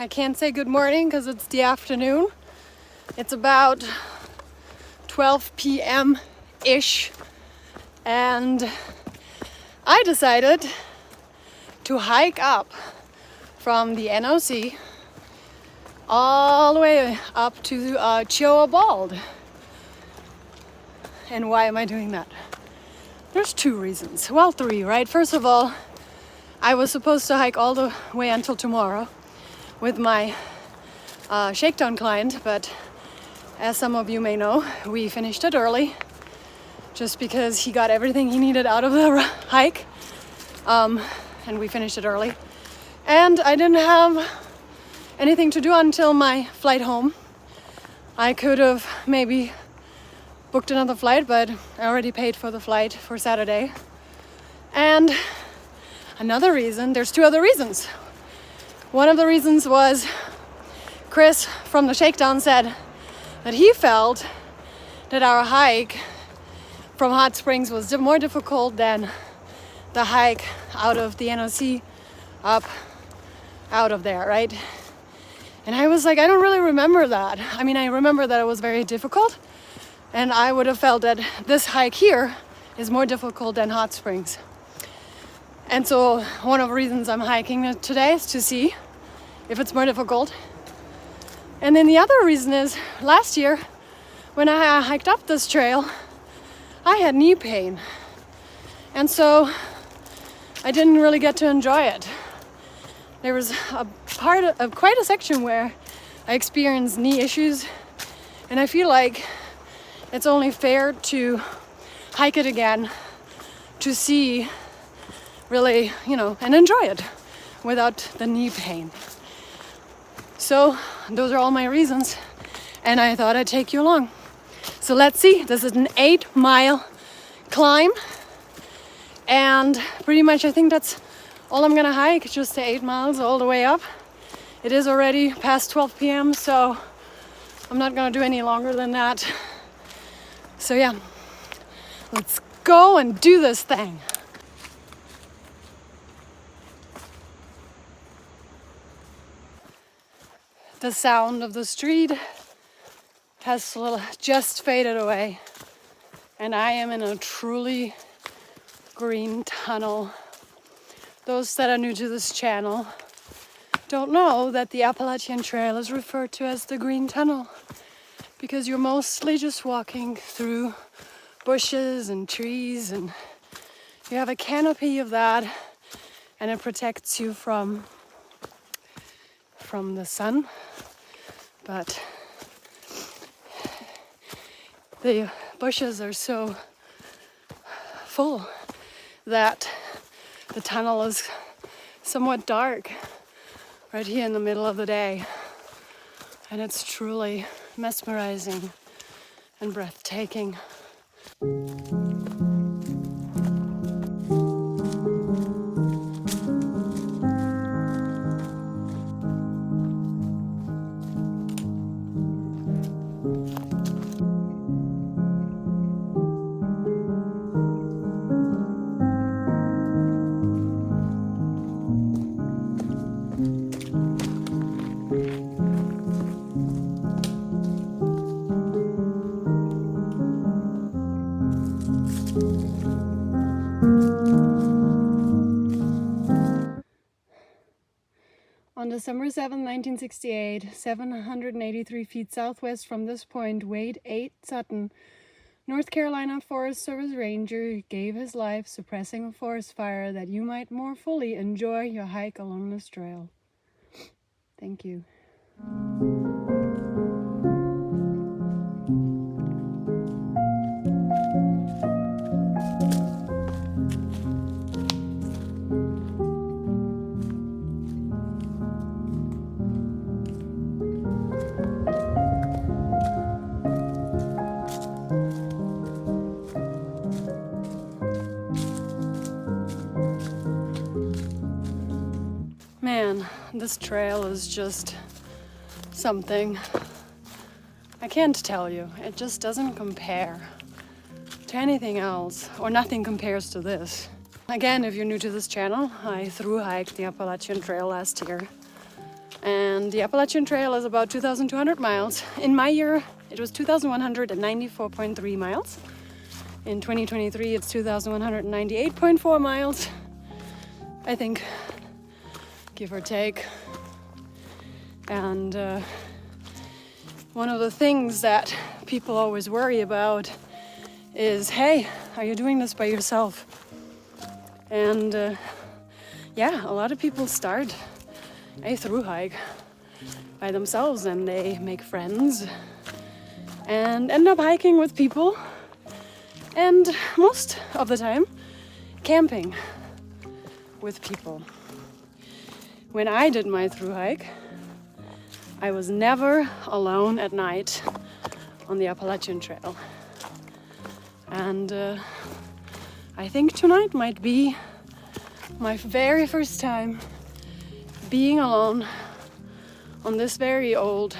I can't say good morning because it's the afternoon. It's about 12 p.m.-ish, and I decided to hike up from the NOC all the way up to Chihuahua Bald. And why am I doing that? There's two reasons. Well, three, right? First of all, I was supposed to hike all the way until tomorrow with my shakedown client, but as some of you may know, we finished it early just because he got everything he needed out of the hike, and we finished it early. And I didn't have anything to do until my flight home. I could have maybe booked another flight, but I already paid for the flight for Saturday. And another reason, there's two other reasons. One of the reasons was Chris from the Shakedown said that he felt that our hike from Hot Springs was more difficult than the hike out of the NOC up out of there, right? And I was like, I don't really remember that. I mean, I remember that it was very difficult, and I would have felt that this hike here is more difficult than Hot Springs. And so one of the reasons I'm hiking it today is to see if it's more difficult. And then the other reason is last year when I hiked up this trail, I had knee pain. And so I didn't really get to enjoy it. There was a part of quite a section where I experienced knee issues, and I feel like it's only fair to hike it again to see really, and enjoy it without the knee pain. So those are all my reasons, and I thought I'd take you along. So let's see, this is an 8-mile climb, and pretty much I think that's all I'm gonna hike, just the 8 miles all the way up. It is already past 12 p.m., so I'm not gonna do any longer than that. So yeah, let's go and do this thing. The sound of the street has just faded away, and I am in a truly green tunnel. Those that are new to this channel don't know that the Appalachian Trail is referred to as the Green Tunnel because you're mostly just walking through bushes and trees, and you have a canopy of that, and it protects you from the sun. But the bushes are so full that the tunnel is somewhat dark right here in the middle of the day, and it's truly mesmerizing and breathtaking. On December 7, 1968, 783 feet southwest from this point, Wade 8 Sutton, North Carolina Forest Service Ranger, gave his life suppressing a forest fire that you might more fully enjoy your hike along this trail. Thank you. Man, this trail is just something. I can't tell you. It just doesn't compare to anything else, or nothing compares to this. Again, if you're new to this channel, I thru-hiked the Appalachian Trail last year. And And the Appalachian Trail is about 2,200 miles. In my year, it was 2,194.3 miles. In 2023, it's 2,198.4 miles, I think, give or take. And one of the things that people always worry about is, hey, are you doing this by yourself? And yeah, a lot of people start a thru hike by themselves, and they make friends and end up hiking with people, and most of the time camping with people. When I did my thru hike, I was never alone at night on the Appalachian Trail. And I think tonight might be my very first time being alone on this very old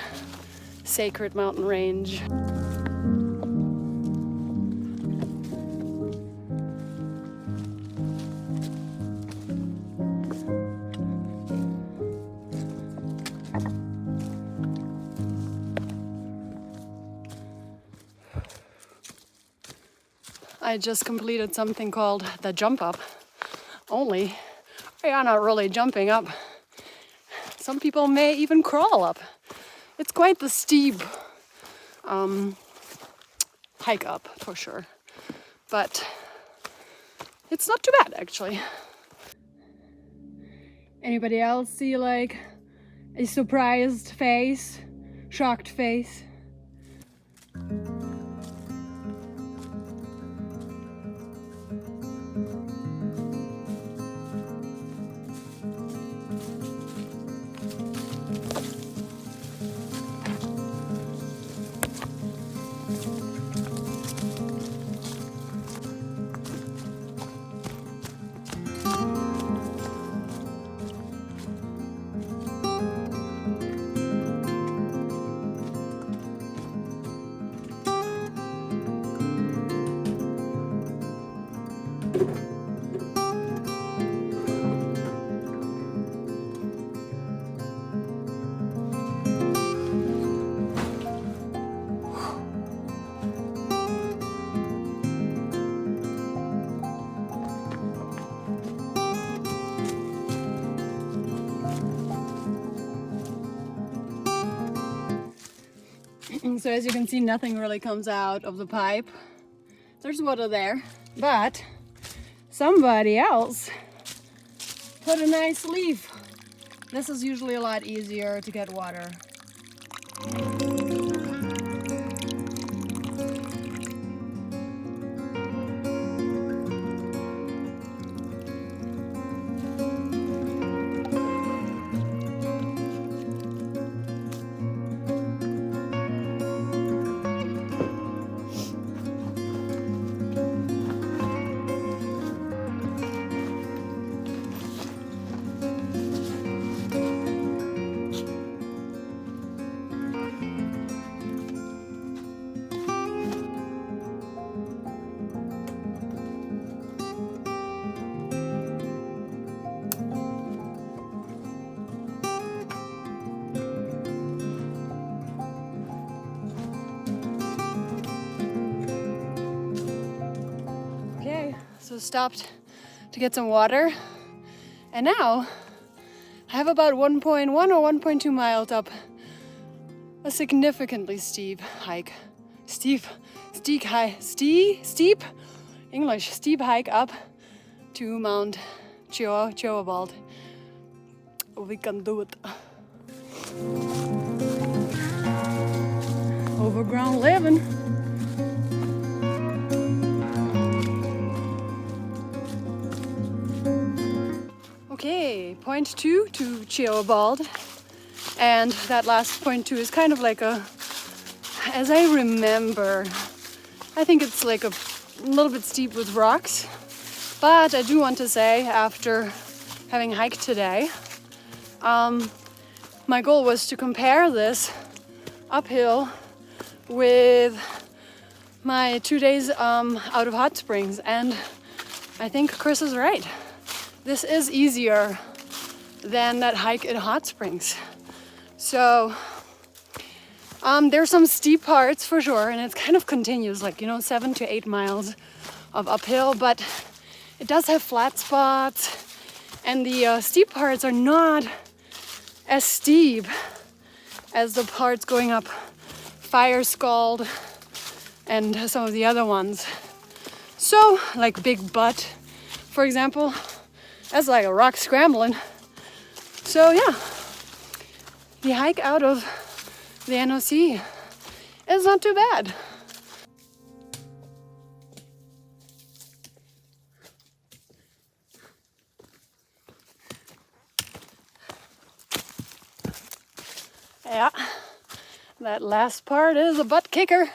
sacred mountain range. I just completed something called the jump up, only we are not really jumping up. Some people may even crawl up. It's quite the steep hike up for sure, but it's not too bad actually. Anybody else see like a surprised face, shocked face? So as you can see, nothing really comes out of the pipe. There's water there, but somebody else put a nice leaf. This is usually a lot easier to get water. So stopped to get some water, and now I have about 1.1 or 1.2 miles up a significantly steep hike. Steep hike up to Mount Cheowald. We can do it. Overground living. Okay, point 2 to Cheowald, and that last point 2 is kind of like a, as I remember, I think it's like a little bit steep with rocks, but I do want to say, after having hiked today, my goal was to compare this uphill with my 2 days out of hot springs, and I think Chris is right. This is easier than that hike in hot springs. So there's some steep parts for sure, and it's kind of continuous, like, 7 to 8 miles of uphill, but it does have flat spots, and the steep parts are not as steep as the parts going up Fire Scald and some of the other ones. So, like Big Butt, for example, that's like a rock scrambling. So yeah, the hike out of the NOC is not too bad. Yeah, that last part is a butt kicker.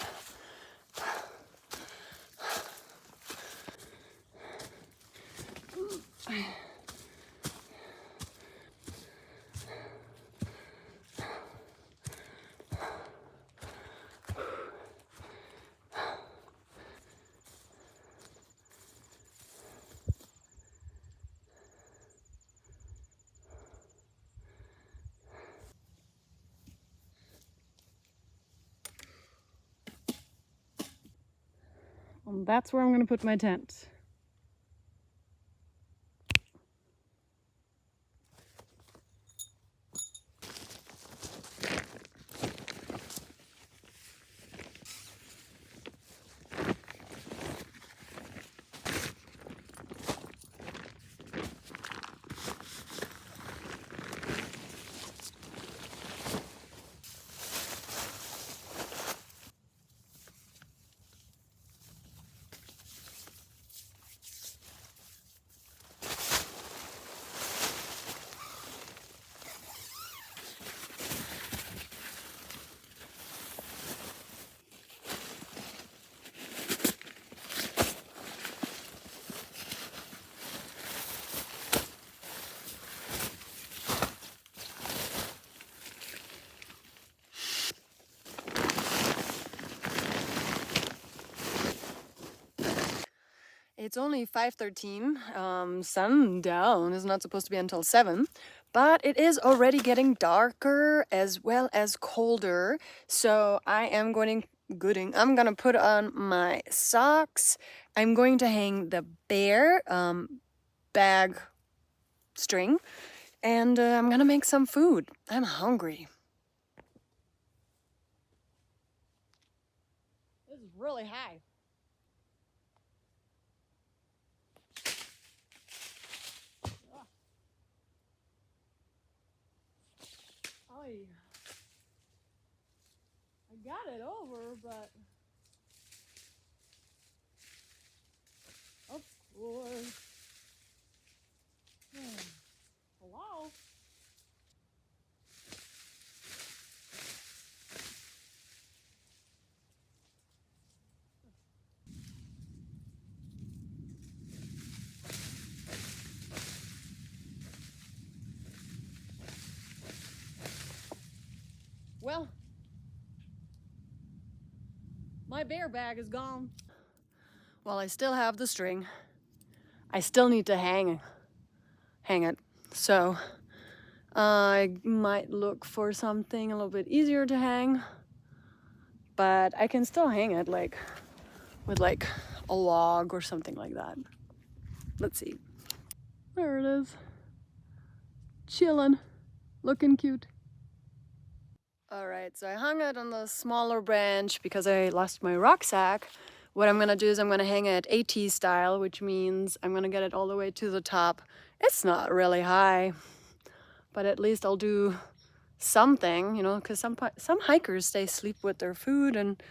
And that's where I'm gonna put my tent. It's only 5:13. Sundown is not supposed to be until 7, but it is already getting darker as well as colder. So I'm gonna put on my socks. I'm going to hang the bear bag string, and I'm gonna make some food. I'm hungry. This is really high. I got it over, but of course. Hello? Well, my bear bag is gone. Well, I still have the string. I still need to hang it. So I might look for something a little bit easier to hang, but I can still hang it like with like a log or something like that. Let's see. There it is. Chillin', looking cute. All right, so I hung it on the smaller branch because I lost my rucksack. What I'm gonna do is I'm gonna hang it AT style, which means I'm gonna get it all the way to the top. It's not really high, but at least I'll do something, because some hikers, they sleep with their food, and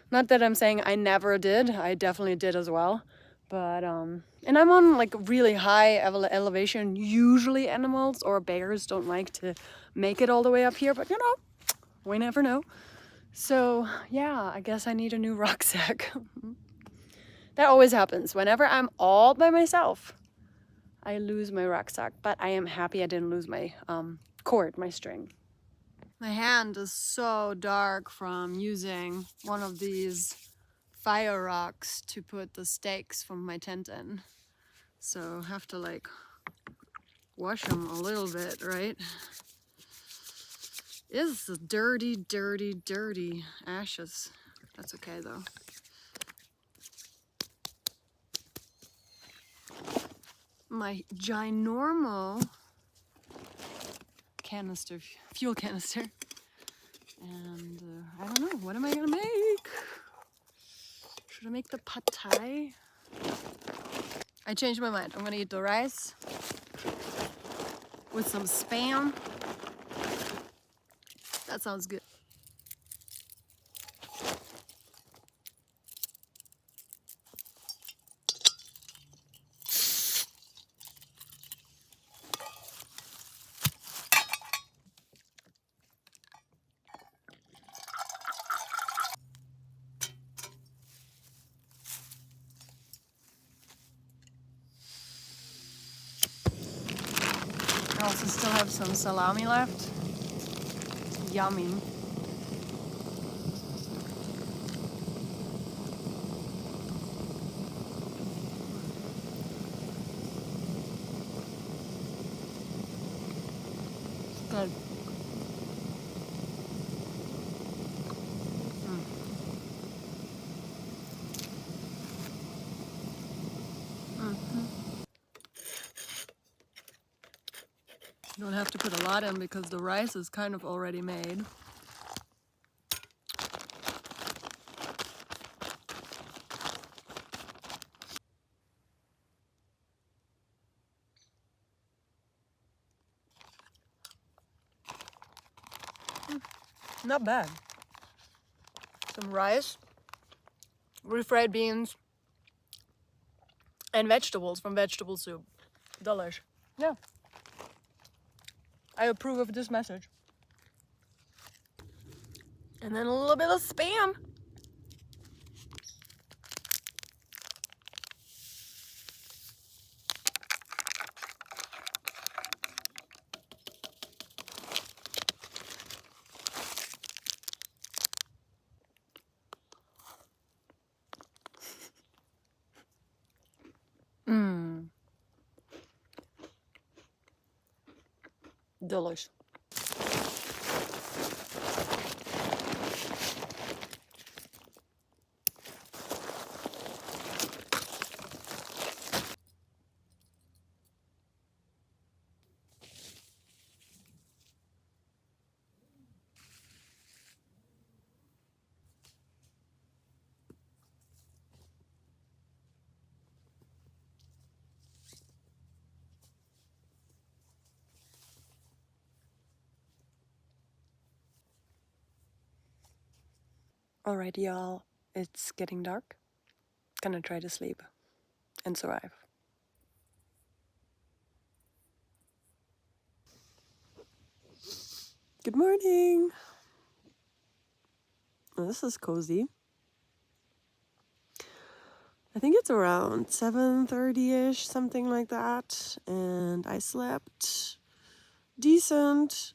not that I'm saying I never did, I definitely did as well. But, and I'm on like really high elevation. Usually animals or bears don't like to make it all the way up here, but we never know. So yeah, I guess I need a new rucksack. That always happens. Whenever I'm all by myself, I lose my rucksack, but I am happy I didn't lose my cord, my string. My hand is so dark from using one of these fire rocks to put the stakes from my tent in. So I have to like wash them a little bit, right? is dirty, dirty, dirty ashes. That's okay though. My ginormo canister, fuel canister. And I don't know, what am I gonna make? Should I make the pad thai? I changed my mind. I'm gonna eat the rice with some spam. That sounds good. I also still have some salami left. Yummy. Good. You don't have to put a lot in because the rice is kind of already made. Not bad. Some rice, refried beans, and vegetables from vegetable soup. Delish. Yeah. I approve of this message. And then a little bit of spam. Mmm. Delish. Alright, y'all. It's getting dark. Gonna try to sleep and survive. Good morning. Oh, this is cozy. I think it's around 7:30ish, something like that. And I slept decent.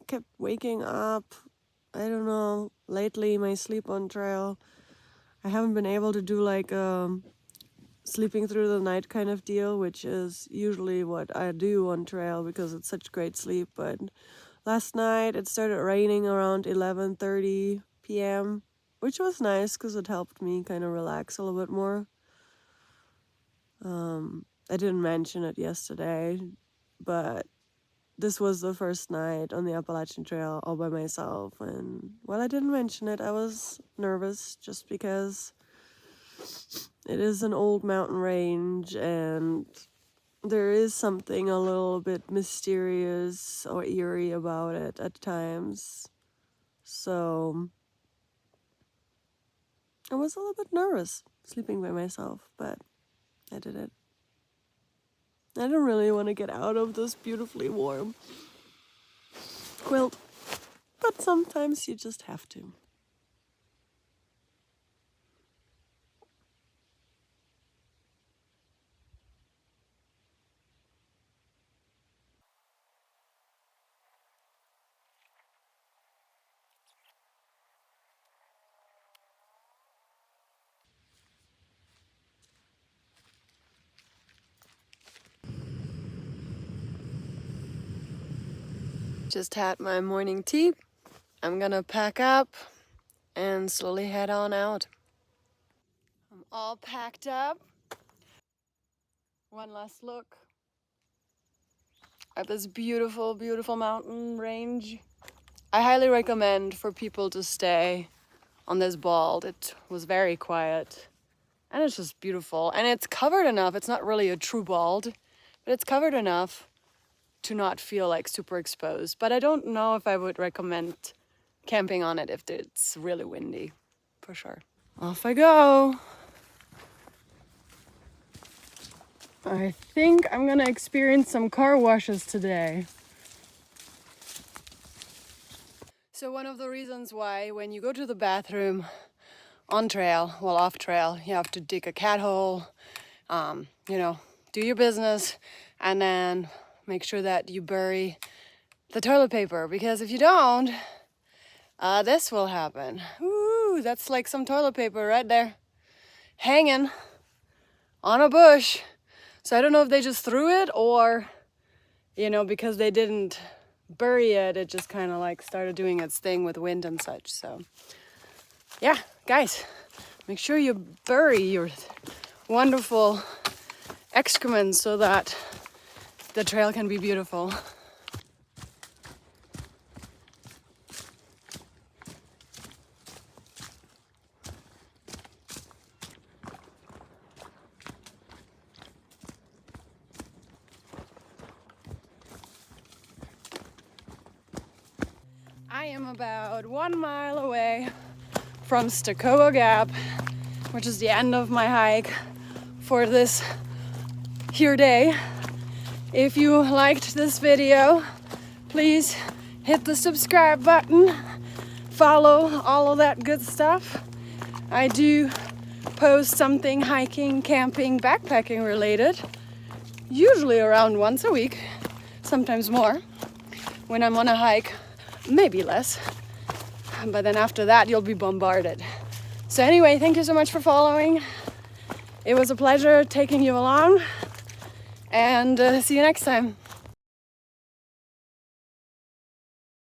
Kept waking up. I don't know. Lately, my sleep on trail, I haven't been able to do like sleeping through the night kind of deal, which is usually what I do on trail because it's such great sleep. But last night it started raining around 11:30 p.m., which was nice because it helped me kind of relax a little bit more. I didn't mention it yesterday, but this was the first night on the Appalachian Trail all by myself. And while I didn't mention it, I was nervous just because it is an old mountain range and there is something a little bit mysterious or eerie about it at times. So I was a little bit nervous sleeping by myself, but I did it. I don't really want to get out of this beautifully warm quilt, but sometimes you just have to. Just had my morning tea. I'm gonna pack up and slowly head on out. I'm all packed up. One last look at this beautiful, beautiful mountain range. I highly recommend for people to stay on this bald. It was very quiet and it's just beautiful. And it's covered enough. It's not really a true bald, but it's covered enough to not feel like super exposed. But I don't know if I would recommend camping on it if it's really windy, for sure. Off I go. I think I'm gonna experience some car washes today. So one of the reasons why when you go to the bathroom on trail, well off trail, you have to dig a cat hole, do your business, and then make sure that you bury the toilet paper, because if you don't, this will happen. Ooh, that's like some toilet paper right there, hanging on a bush. So I don't know if they just threw it or, because they didn't bury it, it just kind of like started doing its thing with wind and such. So yeah, guys, make sure you bury your wonderful excrement so that the trail can be beautiful. I am about 1 mile away from Stokoe Gap, which is the end of my hike for this here day. If you liked this video, please hit the subscribe button, follow all of that good stuff. I do post something hiking, camping, backpacking related, usually around once a week, sometimes more, when I'm on a hike. Maybe less, but then after that you'll be bombarded. So anyway, thank you so much for following. It was a pleasure taking you along, and see you next time.